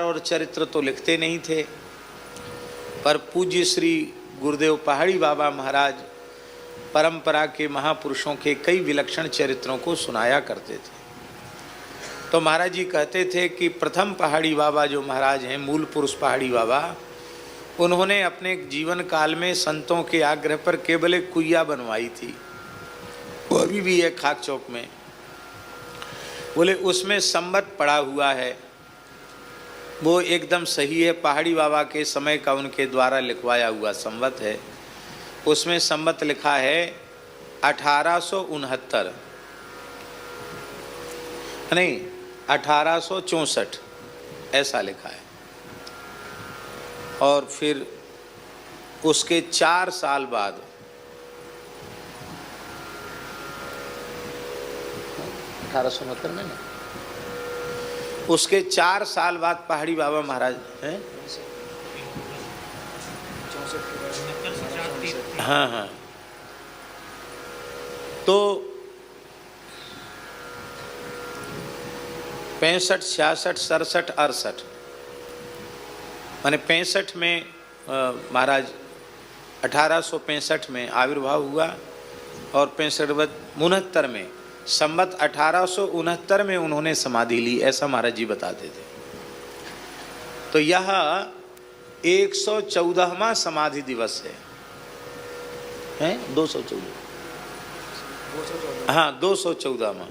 और चरित्र तो लिखते नहीं थे, पर पूज्य श्री गुरुदेव पहाड़ी बाबा महाराज परंपरा के महापुरुषों के कई विलक्षण चरित्रों को सुनाया करते थे। तो महाराज जी कहते थे कि प्रथम पहाड़ी बाबा जो महाराज हैं, मूल पुरुष पहाड़ी बाबा, उन्होंने अपने जीवन काल में संतों के आग्रह पर केवल एक कुइया बनवाई थी, वो अभी भी है खाक चौक में। बोले उसमें संवत पड़ा हुआ है, वो एकदम सही है, पहाड़ी बाबा के समय का उनके द्वारा लिखवाया हुआ संवत है। उसमें संवत लिखा है 1869, नहीं 1864 ऐसा लिखा है। और फिर उसके 4 साल बाद 1869 में ना, उसके 4 साल बाद पहाड़ी बाबा महाराज हैं, हाँ हाँ, तो 65, 66, 67, 68 माने 65 में महाराज 1865 में आविर्भाव हुआ और 69 में संवत 1869 में उन्होंने समाधि ली, ऐसा महाराज जी बताते थे। तो यह 114वां समाधि दिवस है 214, हाँ 214वां।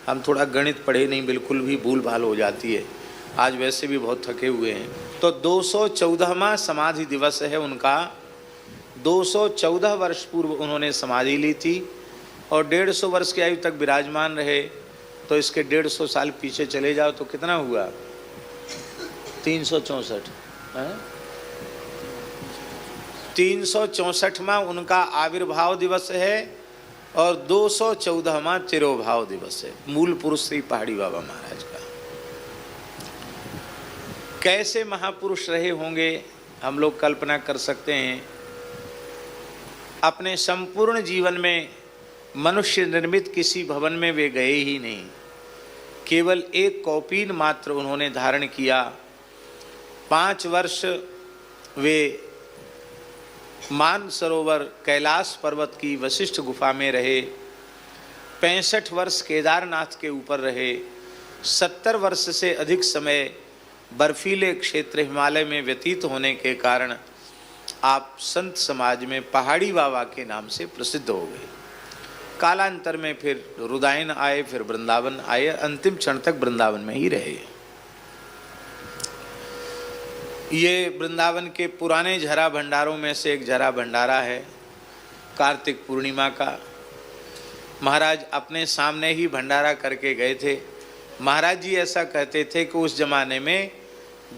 हम थोड़ा गणित पढ़े नहीं, बिल्कुल भी भूल भाल हो जाती है, आज वैसे भी बहुत थके हुए हैं। तो 214वां समाधि दिवस है उनका। 214 वर्ष पूर्व उन्होंने समाधि ली थी और 150 वर्ष की आयु तक विराजमान रहे। तो इसके 150 साल पीछे चले जाओ तो कितना हुआ, 364, 364वां उनका आविर्भाव दिवस है और 214वां तिरोभाव दिवस है मूल पुरुष श्री पहाड़ी बाबा महाराज का। कैसे महापुरुष रहे होंगे हम लोग कल्पना कर सकते हैं। अपने संपूर्ण जीवन में मनुष्य निर्मित किसी भवन में वे गए ही नहीं, केवल एक कौपीन मात्र उन्होंने धारण किया। 5 वर्ष वे मानसरोवर कैलाश पर्वत की वशिष्ठ गुफा में रहे, 65 वर्ष केदारनाथ के ऊपर रहे, 70 वर्ष से अधिक समय बर्फीले क्षेत्र हिमालय में व्यतीत होने के कारण आप संत समाज में पहाड़ी बाबा के नाम से प्रसिद्ध हो गए। कालांतर में फिर रुदायन आए, फिर वृंदावन आए, अंतिम क्षण तक वृंदावन में ही रहे। ये वृंदावन के पुराने झरा भंडारों में से एक झरा भंडारा है कार्तिक पूर्णिमा का। महाराज अपने सामने ही भंडारा करके गए थे। महाराज जी ऐसा कहते थे कि उस जमाने में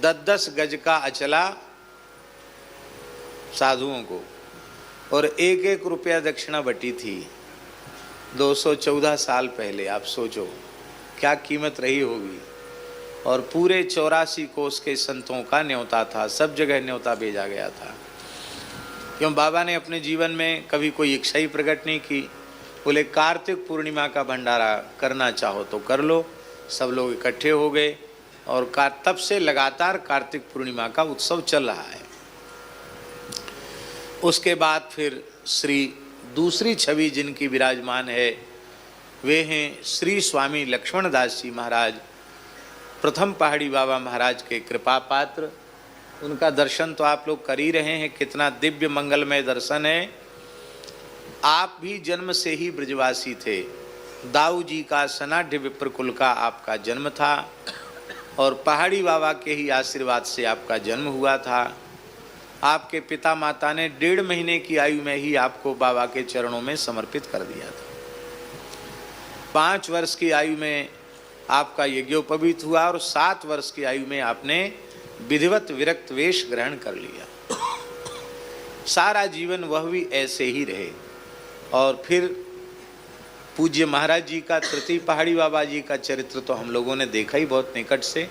10-10 गज का अचला साधुओं को और 1-1 रुपया दक्षिणा बटी थी। 214 साल पहले आप सोचो क्या कीमत रही होगी। और पूरे 84 कोस के संतों का न्योता था, सब जगह न्योता भेजा गया था। क्यों बाबा ने अपने जीवन में कभी कोई इच्छा ही प्रकट नहीं की। बोले कार्तिक पूर्णिमा का भंडारा करना चाहो तो कर लो। सब लोग इकट्ठे हो गए और तब से लगातार कार्तिक पूर्णिमा का उत्सव चल रहा है। उसके बाद फिर श्री दूसरी छवि जिनकी विराजमान है वे हैं श्री स्वामी लक्ष्मण दास जी महाराज, प्रथम पहाड़ी बाबा महाराज के कृपा पात्र। उनका दर्शन तो आप लोग कर ही रहे हैं, कितना दिव्य मंगलमय दर्शन है। आप भी जन्म से ही ब्रजवासी थे। दाऊ जी का सनाढ़ विप्र कुल का आपका जन्म था और पहाड़ी बाबा के ही आशीर्वाद से आपका जन्म हुआ था। आपके पिता माता ने 1.5 महीने की आयु में ही आपको बाबा के चरणों में समर्पित कर दिया था। 5 वर्ष की आयु में आपका यज्ञोपवीत हुआ और 7 वर्ष की आयु में आपने विधिवत विरक्त वेश ग्रहण कर लिया। सारा जीवन वह भी ऐसे ही रहे। और फिर पूज्य महाराज जी का, तृतीय पहाड़ी बाबा जी का चरित्र तो हम लोगों ने देखा ही बहुत निकट से।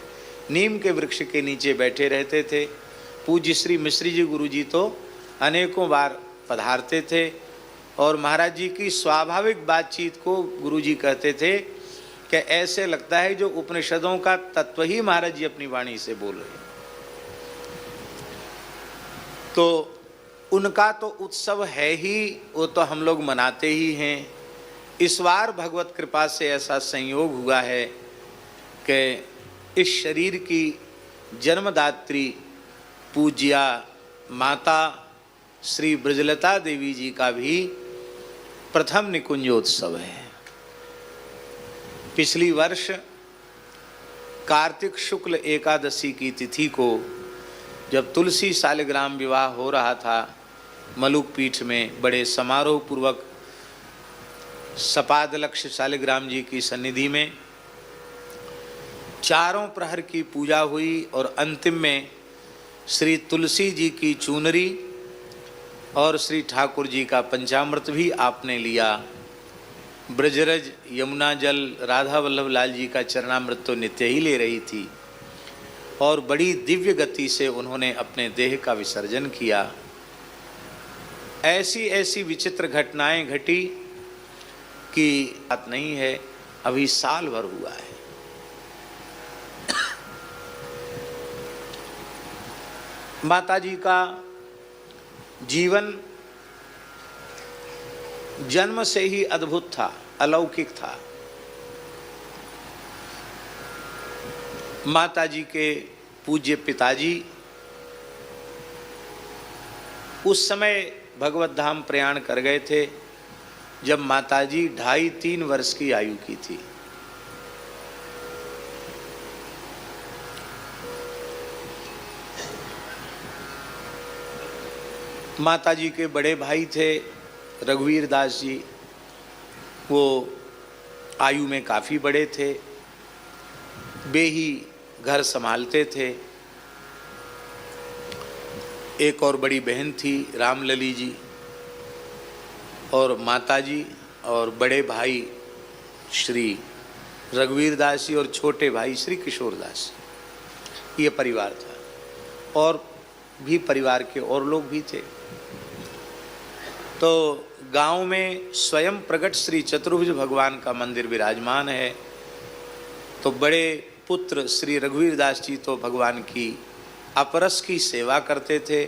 नीम के वृक्ष के नीचे बैठे रहते थे। पूज्य श्री मिश्री जी गुरु जी तो अनेकों बार पधारते थे और महाराज जी की स्वाभाविक बातचीत को गुरु जी कहते थे कि ऐसे लगता है जो उपनिषदों का तत्व ही महाराज जी अपनी वाणी से बोल रहे हैं। तो उनका तो उत्सव है ही, वो तो हम लोग मनाते ही हैं। इस बार भगवत कृपा से ऐसा संयोग हुआ है कि इस शरीर की जन्मदात्री पूज्या माता श्री ब्रजलता देवी जी का भी प्रथम निकुंजोत्सव है। पिछली वर्ष कार्तिक शुक्ल एकादशी की तिथि को जब तुलसी शालिग्राम विवाह हो रहा था मलुक पीठ में, बड़े समारोह पूर्वक सपादलक्ष शालिग्राम जी की सन्निधि में चारों प्रहर की पूजा हुई और अंतिम में श्री तुलसी जी की चूनरी और श्री ठाकुर जी का पंचामृत भी आपने लिया। ब्रजरज यमुना जल राधा वल्लभ लाल जी का चरणामृत तो नित्य ही ले रही थी और बड़ी दिव्य गति से उन्होंने अपने देह का विसर्जन किया। ऐसी ऐसी विचित्र घटनाएं घटी कि बात नहीं है, अभी साल भर हुआ है। माता जी का जीवन जन्म से ही अद्भुत था, अलौकिक था। माता जी के पूज्य पिताजी उस समय भगवत धाम प्रयाण कर गए थे जब माताजी 2.5-3 वर्ष की आयु की थी। माताजी के बड़े भाई थे रघुवीर दास जी, वो आयु में काफ़ी बड़े थे, वे ही घर संभालते थे। एक और बड़ी बहन थी रामलली जी, और माताजी और बड़े भाई श्री रघुवीर दास जी और छोटे भाई श्री किशोर दास, ये परिवार था। और भी परिवार के और लोग भी थे। तो गांव में स्वयं प्रकट श्री चतुर्भुज भगवान का मंदिर विराजमान है। तो बड़े पुत्र श्री रघुवीर दास जी तो भगवान की अपरस की सेवा करते थे।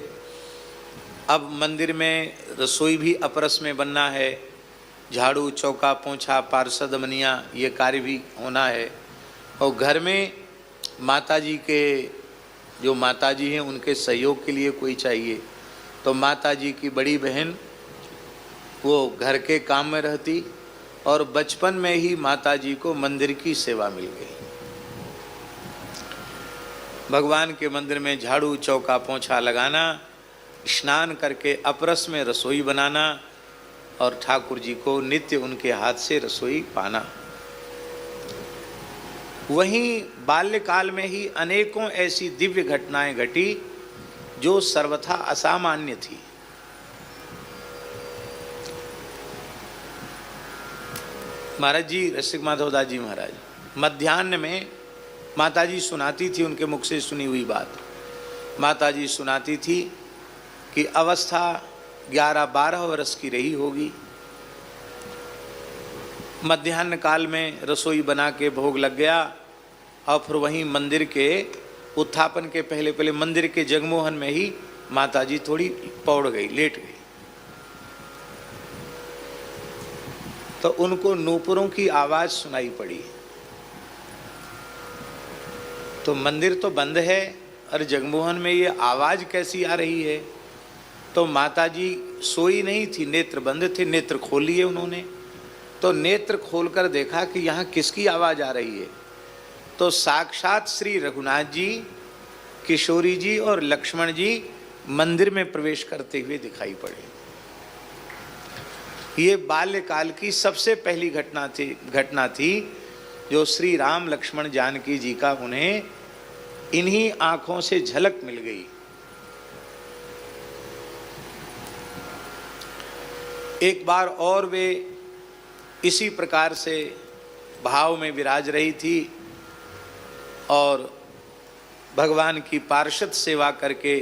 अब मंदिर में रसोई भी अपरस में बनना है, झाड़ू चौका पोंछा पार्षद मनिया ये कार्य भी होना है। और घर में माताजी के जो माताजी हैं उनके सहयोग के लिए कोई चाहिए। तो माताजी की बड़ी बहन वो घर के काम में रहती और बचपन में ही माताजी को मंदिर की सेवा मिल गई। भगवान के मंदिर में झाड़ू चौका पोंछा लगाना, स्नान करके अपरस में रसोई बनाना और ठाकुर जी को नित्य उनके हाथ से रसोई पाना। वहीं बाल्यकाल में ही अनेकों ऐसी दिव्य घटनाएं घटी जो सर्वथा असामान्य थी। महाराज जी रसिक माधवदास जी महाराज मध्याह्न में माताजी सुनाती थी, उनके मुख से सुनी हुई बात माताजी सुनाती थी कि अवस्था 11-12 वर्ष की रही होगी। मध्याह्न काल में रसोई बना के भोग लग गया और फिर वहीं मंदिर के उत्थापन के पहले पहले मंदिर के जगमोहन में ही माताजी थोड़ी पौड़ गई, लेट गई। तो उनको नूपुरों की आवाज सुनाई पड़ी। तो मंदिर तो बंद है और जगमोहन में ये आवाज कैसी आ रही है। तो माताजी सोई नहीं थी, नेत्र बंद थे, नेत्र खोल लिए उन्होंने। तो नेत्र खोलकर देखा कि यहाँ किसकी आवाज आ रही है। तो साक्षात श्री रघुनाथ जी, किशोरी जी और लक्ष्मण जी मंदिर में प्रवेश करते हुए दिखाई पड़े। ये बाल्यकाल की सबसे पहली घटना थी जो श्री राम लक्ष्मण जानकी जी का उन्हें इन्हीं आंखों से झलक मिल गई। एक बार और वे इसी प्रकार से भाव में विराज रही थी और भगवान की पार्षद सेवा करके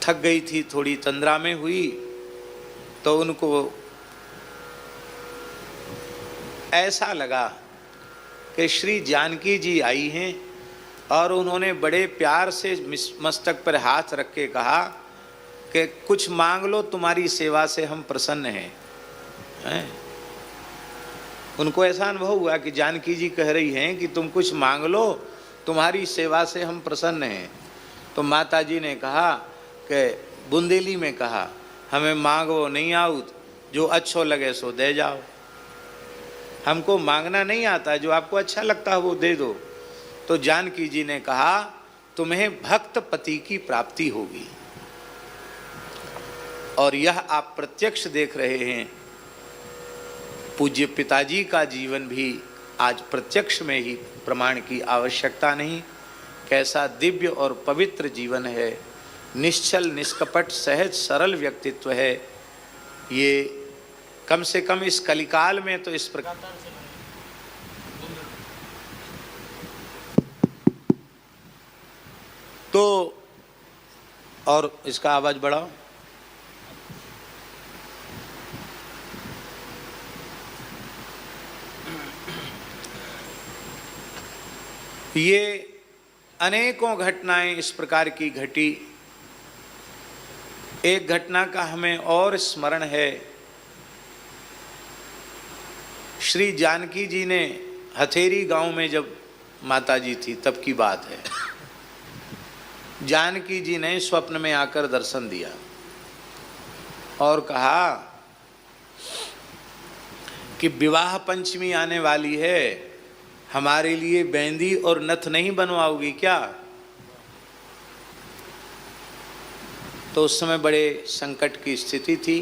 थक गई थी, थोड़ी तंद्रा में हुई। तो उनको ऐसा लगा कि श्री जानकी जी आई हैं और उन्होंने बड़े प्यार से मस्तक पर हाथ रख के कहा कि कुछ मांग लो, तुम्हारी सेवा से हम प्रसन्न हैं। उनको ऐसा अनुभव हुआ कि जानकी जी कह रही हैं कि तुम कुछ मांग लो, तुम्हारी सेवा से हम प्रसन्न हैं। तो माता जी ने कहा कि बुंदेली में कहा, हमें मांगो नहीं आउत, जो अच्छो लगे सो दे जाओ। हमको मांगना नहीं आता, जो आपको अच्छा लगता है वो दे दो। तो जानकी जी ने कहा, तुम्हें भक्त पति की प्राप्ति होगी। और यह आप प्रत्यक्ष देख रहे हैं। पूज्य पिताजी का जीवन भी आज प्रत्यक्ष में ही प्रमाण की आवश्यकता नहीं। कैसा दिव्य और पवित्र जीवन है, निश्चल निष्कपट सहज सरल व्यक्तित्व है। ये कम से कम इस कलिकाल में तो इस प्रकार। तो और इसका आवाज बढ़ाओ। ये अनेकों घटनाएं इस प्रकार की घटी। एक घटना का हमें और स्मरण है। श्री जानकी जी ने हथेरी गांव में जब माता जी थी तब की बात है। जानकी जी ने स्वप्न में आकर दर्शन दिया और कहा कि विवाह पंचमी आने वाली है, हमारे लिए बेंदी और नथ नहीं बनवाओगी क्या? तो उस समय बड़े संकट की स्थिति थी।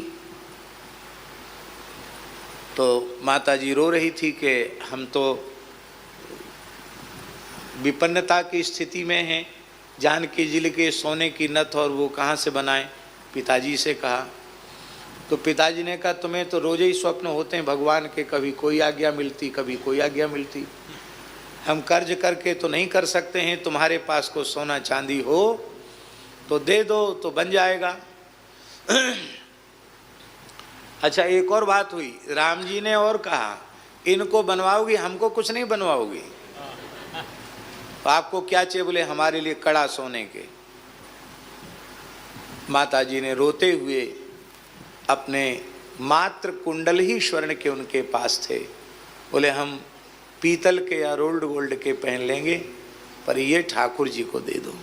तो माता जी रो रही थी कि हम तो विपन्नता की स्थिति में हैं, जानकी जी के सोने की नथ और वो कहाँ से बनाएं। पिताजी से कहा तो पिताजी ने कहा, तुम्हें तो रोज ही स्वप्न होते हैं भगवान के, कभी कोई आज्ञा मिलती कभी कोई आज्ञा मिलती। हम कर्ज करके तो नहीं कर सकते हैं, तुम्हारे पास को सोना चांदी हो तो दे दो तो बन जाएगा। अच्छा, एक और बात हुई, राम जी ने और कहा, इनको बनवाओगी, हमको कुछ नहीं बनवाओगी। तो आपको क्या चाहिए? बोले हमारे लिए कड़ा सोने के। माता जी ने रोते हुए अपने मात्र कुंडल ही स्वर्ण के उनके पास थे, बोले हम पीतल के या रोल्ड गोल्ड के पहन लेंगे, पर ये ठाकुर जी को दे दो।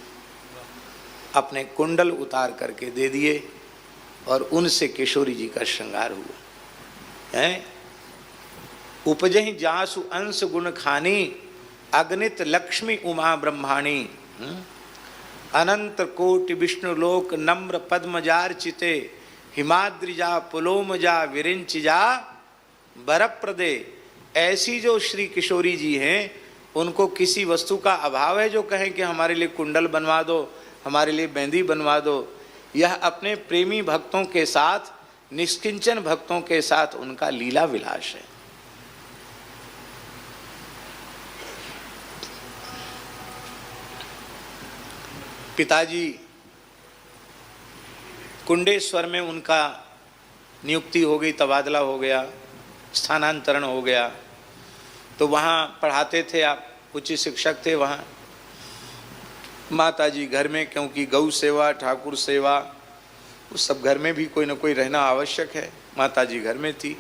अपने कुंडल उतार करके दे दिए और उनसे किशोरी जी का श्रृंगार हुआ है। उपजहि जासु अंश गुण खानी, अगणित लक्ष्मी उमा ब्रह्माणी। अनंत कोटि विष्णु लोक नम्र पद्मजार चिते, हिमाद्रिजा पुलोमजा विरिंचिजा बरप्रदे। ऐसी जो श्री किशोरी जी हैं, उनको किसी वस्तु का अभाव है जो कहें कि हमारे लिए कुंडल बनवा दो, हमारे लिए बेंदी बनवा दो। यह अपने प्रेमी भक्तों के साथ, निष्किंचन भक्तों के साथ उनका लीला विलास है। पिताजी कुंडेश्वर में उनका नियुक्ति हो गई, तबादला हो गया, स्थानांतरण हो गया। तो वहाँ पढ़ाते थे आप, उच्च शिक्षक थे वहाँ। माता जी घर में, क्योंकि गौ सेवा ठाकुर सेवा उस सब घर में भी कोई ना कोई रहना आवश्यक है, माता जी घर में थी।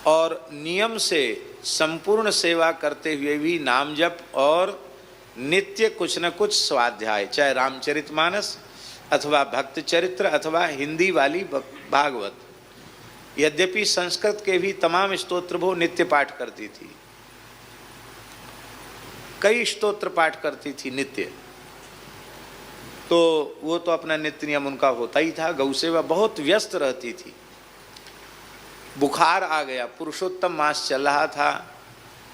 और नियम से संपूर्ण सेवा करते हुए भी नाम जप और नित्य कुछ न कुछ स्वाध्याय, चाहे रामचरितमानस अथवा भक्त चरित्र अथवा हिंदी वाली भागवत। यद्यपि संस्कृत के भी तमाम स्तोत्र वो नित्य पाठ करती थी, कई स्तोत्र पाठ करती थी नित्य। तो वो तो अपना नित्य नियम उनका होता ही था। गौ सेवा बहुत व्यस्त रहती थी। बुखार आ गया, पुरुषोत्तम मास चल रहा था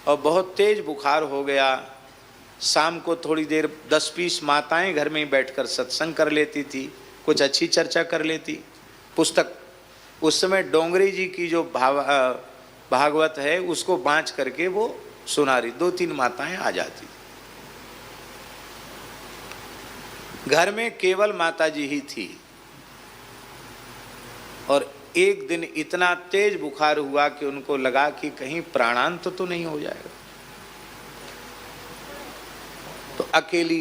और बहुत तेज बुखार हो गया। शाम को थोड़ी देर 10-20 माताएं घर में बैठकर सत्संग कर लेती थी, कुछ अच्छी चर्चा कर लेती। पुस्तक उस समय डोंगरी जी की जो भागवत है उसको बाँच करके वो सुना रही, 2-3 माताएं आ जाती। घर में केवल माता जी ही थी। और एक दिन इतना तेज बुखार हुआ कि उनको लगा कि कहीं प्राणांत तो नहीं हो जाएगा। अकेली